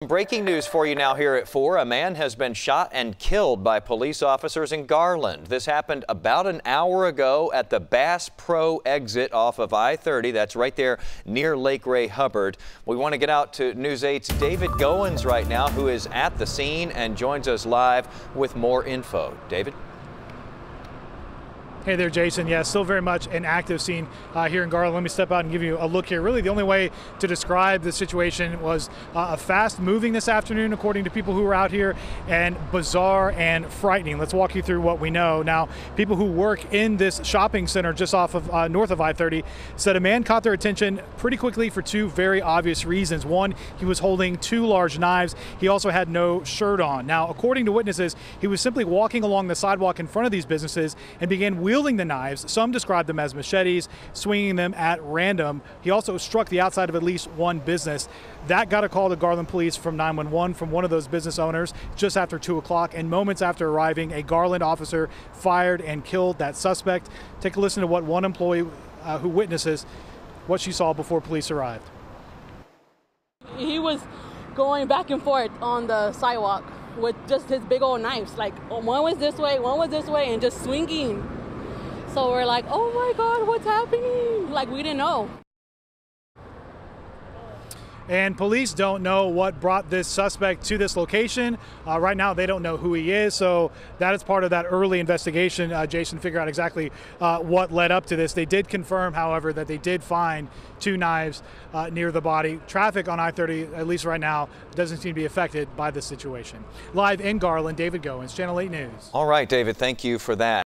Breaking news for you now here at 4. A man has been shot and killed by police officers in Garland. This happened about an hour ago at the Bass Pro exit off of I-30. That's right there near Lake Ray Hubbard. We want to get out to News 8's David Goins right now, who is at the scene and joins us live with more info. David? Hey there, Jason. Yeah, still very much an active scene here in Garland. Let me step out and give you a look here. Really, the only way to describe the situation was a fast moving this afternoon, according to people who were out here, and bizarre and frightening. Let's walk you through what we know. Now, people who work in this shopping center just off of north of I-30 said a man caught their attention pretty quickly for two very obvious reasons. One, he was holding two large knives. He also had no shirt on. Now, according to witnesses, he was simply walking along the sidewalk in front of these businesses and began wielding the knives. Some described them as machetes, swinging them at random. He also struck the outside of at least one business. That got a call to Garland police from 911 from one of those business owners just after 2 o'clock, and moments after arriving, a Garland officer fired and killed that suspect. Take a listen to what one employee who witnesses what she saw before police arrived. He was going back and forth on the sidewalk with just his big old knives. Like, one was this way, and just swinging. So we're like, oh my God, what's happening? Like, we didn't know. And police don't know what brought this suspect to this location. Right now, they don't know who he is. So that is part of that early investigation, Jason, figure out exactly what led up to this. They did confirm, however, that they did find two knives near the body. Traffic on I-30, at least right now, doesn't seem to be affected by this situation. Live in Garland, David Goins, Channel 8 News. All right, David, thank you for that.